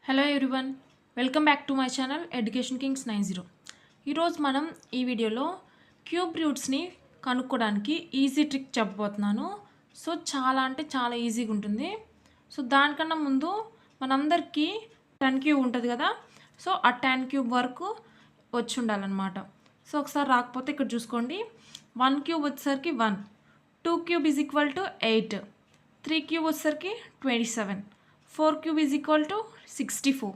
Hello everyone, welcome back to my channel education Kings 90. ఈరోజు మనం ఈ వీడియోలో క్యూబ్ రూట్స్ని కనుక్కోవడానికి ఈజీ ట్రిక్ చెప్పబోతున్నాను. సో చాలా అంటే చాలా ఈజీగా ఉంటుంది. సో దానికన్నా ముందు మనందరికీ 10 క్యూబ్ ఉంటుంది కదా. సో ఆ 10 క్యూబ్ వరకు వచ్చి ఉండాలన్నమాట. సో ఒకసారి రాకపోతే ఇక్కడ చూసుకోండి. 1 క్యూబ్ వచ్చేసరికి 1, 2 cube is equal to 8, 3 cube వచ్చేసరికి 27, 4 cube is equal to 64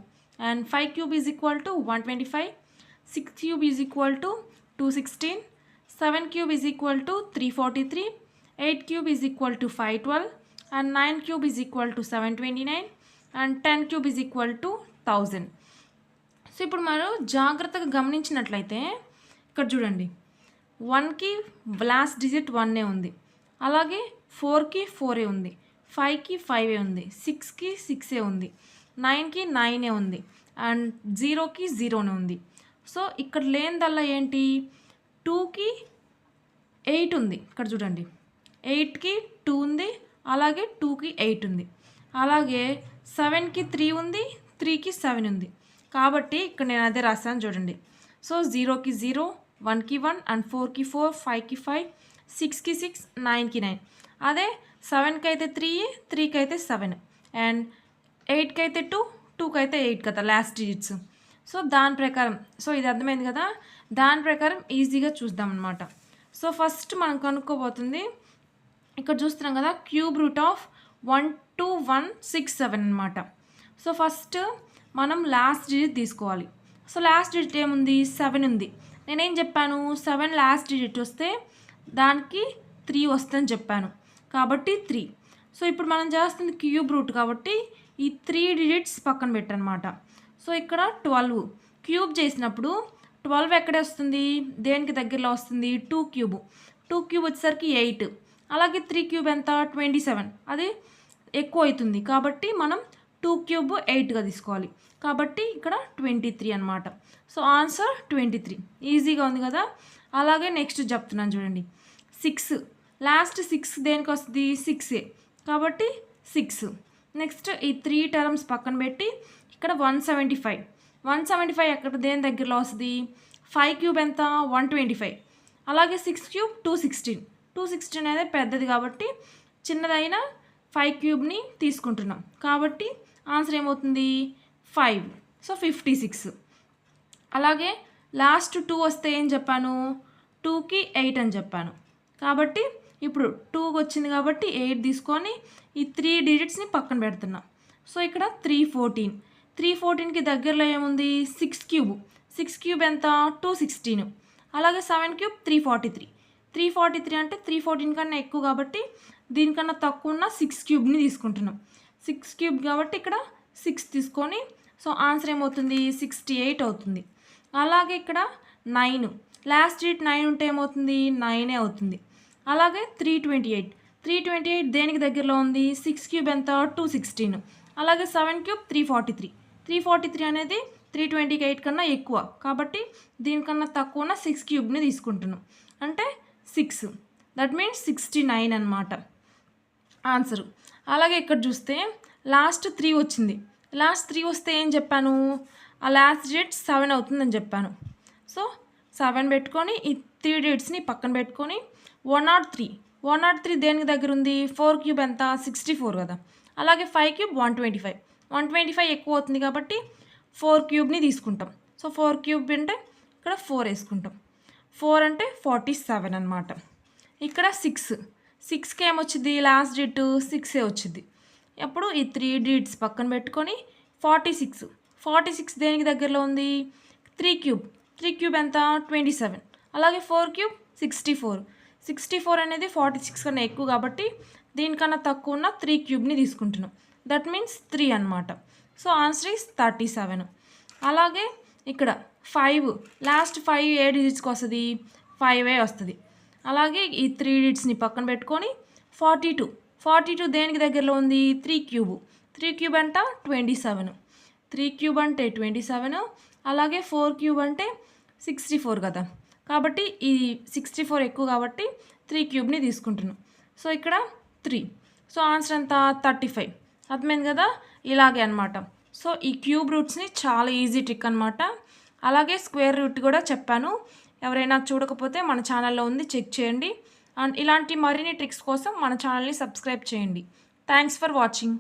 and 5 cube is equal to 125, 6 cube is equal to 216, 7 cube is equal to 343, 8 cube is equal to 512 and 9 cube is equal to 729 and 10 cube is equal to 1000. So ఇప్పుడు మనం జాగ్రత్తగా గమనించినట్లయితే ఇక్కడ చూడండి, 1కి last digit 1 ఉంది, అలాగే 4కి 4 ఉంది, 5కి 5 ఉంది, 6కి 6 ఉంది, 9కి 9 ఉంది అండ్ 0కి 0 ఉంది. సో ఇక్కడ లేనిదల్లా ఏంటి, 2కి 8 ఉంది. ఇక్కడ చూడండి, 8కి 2 ఉంది, అలాగే 2కి 8 ఉంది, అలాగే 7కి 3 ఉంది, 3కి 7 ఉంది. కాబట్టి ఇక్కడ నేను అదే రాశాను చూడండి. సో 0కి 0, 1కి 1 అండ్ 4కి 4, 5కి 5, 6కి 6, 9కి 9. అదే 7కి అయితే 3, 3కి అయితే 7 అండ్ 8కి అయితే 2, 2కి అయితే 8 కదా లాస్ట్ డిజిట్స్. సో దాని ప్రకారం, సో ఇది అర్థమైంది కదా, దాని ప్రకారం ఈజీగా చూద్దాం అనమాట. సో ఫస్ట్ మనం కనుక్కోబోతుంది, ఇక్కడ చూస్తున్నాం కదా, క్యూబ్ రూట్ ఆఫ్ 12167 అనమాట. సో ఫస్ట్ మనం లాస్ట్ డిజిట్ తీసుకోవాలి. సో లాస్ట్ డిజిట్ ఏముంది, 7 ఉంది. నేనేం చెప్పాను, 7 లాస్ట్ డిజిట్ వస్తే దానికి 3 వస్తుందని చెప్పాను, కాబట్టి 3. సో ఇప్పుడు మనం చేస్తుంది క్యూబ్ రూట్ కాబట్టి ఈ 3 డిజిట్స్ పక్కన పెట్టనమాట. సో ఇక్కడ 12 క్యూబ్ చేసినప్పుడు 12 ఎక్కడ వస్తుంది, దేనికి దగ్గరలో వస్తుంది, 2 క్యూబ్. 2 క్యూబ్ వచ్చేసరికి 8, అలాగే 3 క్యూబ్ ఎంత, 27. అది ఎక్కువ అవుతుంది కాబట్టి మనం 2 క్యూబ్ 8గా తీసుకోవాలి, కాబట్టి ఇక్కడ 23 అనమాట. So answer 23. ఈజీగా ఉంది కదా. అలాగే నెక్స్ట్ చెప్తున్నాను చూడండి, 6 లాస్ట్ 6 దేనికి వస్తుంది, 6 కాబట్టి 6. నెక్స్ట్ ఈ 3 టర్మ్స్ పక్కన పెట్టి ఇక్కడ 175 ఎక్కడ దేని దగ్గరలో వస్తుంది, 5 క్యూబ్ ఎంత, 125, అలాగే 6 క్యూబ్ 216 అనేది పెద్దది కాబట్టి చిన్నదైన 5 క్యూబ్ని తీసుకుంటున్నాం, కాబట్టి ఆన్సర్ ఏమవుతుంది 5. సో 56. అలాగే లాస్ట్ 2 వస్తే ఏం చెప్పాను, 2కి 8 అని చెప్పాను, కాబట్టి ఇప్పుడు 2కి వచ్చింది కాబట్టి 8 తీసుకొని ఈ 3 డిజిట్స్ని పక్కన పెడుతున్నాం. సో ఇక్కడ 314కి దగ్గరలో ఏముంది, 6 క్యూబ్ ఎంత, 216, అలాగే 7 క్యూబ్ 343 అంటే 314 కన్నా ఎక్కువ కాబట్టి దీనికన్నా తక్కువ ఉన్న 6 క్యూబ్ని తీసుకుంటున్నాం. 6 క్యూబ్ కాబట్టి ఇక్కడ 6 తీసుకొని, సో ఆన్సర్ ఏమవుతుంది 68 అవుతుంది. అలాగే ఇక్కడ 9 లాస్ట్ డిజిట్ 9 ఉంటే ఏమవుతుంది, 9 అవుతుంది. అలాగే 328 దేనికి దగ్గరలో ఉంది, 6 క్యూబ్ ఎంత, 216, అలాగే 7 క్యూబ్ 343 అనేది 328 కన్నా ఎక్కువ కాబట్టి దీనికన్నా తక్కువ ఉన్న 6 క్యూబ్ని తీసుకుంటున్నాం, అంటే 6. దట్ మీన్స్ 69 అనమాట ఆన్సరు. అలాగే ఇక్కడ చూస్తే లాస్ట్ 3 వచ్చింది. లాస్ట్ 3 వస్తే ఏం చెప్పాను, ఆ లాస్ట్ డిజిట్ 7 అవుతుందని చెప్పాను. సో 7 పెట్టుకొని ఈ 3 డిజిట్స్ని పక్కన పెట్టుకొని 103 దేనికి దగ్గర ఉంది, 4 క్యూబ్ ఎంత, 64 కదా, అలాగే 5 క్యూబ్ 125 ఎక్కువ అవుతుంది కాబట్టి 4 క్యూబ్ని తీసుకుంటాం. సో 4 క్యూబ్ అంటే ఇక్కడ 4 వేసుకుంటాం, 4 అంటే 47 అనమాట. ఇక్కడ 6కి ఏమొచ్చింది, లాస్ట్ డిజిట్ 6 వచ్చింది. అప్పుడు ఈ 3 డిజిట్స్ పక్కన పెట్టుకొని 46 దేనికి దగ్గరలో ఉంది, 3 క్యూబ్ ఎంత, 27, అలాగే 4 క్యూబ్ 64 అనేది 46 కన్నా ఎక్కువ కాబట్టి దీనికన్నా తక్కువ ఉన్న 3 క్యూబ్ని తీసుకుంటున్నాం. దట్ మీన్స్ 3 అనమాట. So answer is 37. అలాగే ఇక్కడ 5 లాస్ట్ 5 ఏ డిజిట్స్కి వస్తుంది, 5 వస్తుంది. అలాగే ఈ 3 డిజిట్స్ని పక్కన పెట్టుకొని 42 దేనికి దగ్గరలో ఉంది, 3 క్యూబ్ అంట 27, 3 క్యూబ్ అంటే 27, అలాగే 4 క్యూబ్ అంటే 64 కదా, కాబట్టి ఈ 64 ఎక్కువ కాబట్టి 3 క్యూబ్ని తీసుకుంటున్నాం. సో ఇక్కడ 3. సో ఆన్సర్ అంతా 35. అర్థమైంది కదా, ఇలాగే అనమాట. సో ఈ క్యూబ్ రూట్స్ని చాలా ఈజీ ట్రిక్ అనమాట. అలాగే స్క్వేర్ రూట్ కూడా చెప్పాను. ఎవరైనా చూడకపోతే మన ఛానల్లో ఉంది, చెక్ చేయండి. అండ్ ఇలాంటి మరిన్ని ట్రిక్స్ కోసం మన ఛానల్ని సబ్స్క్రైబ్ చేయండి. Thanks for watching.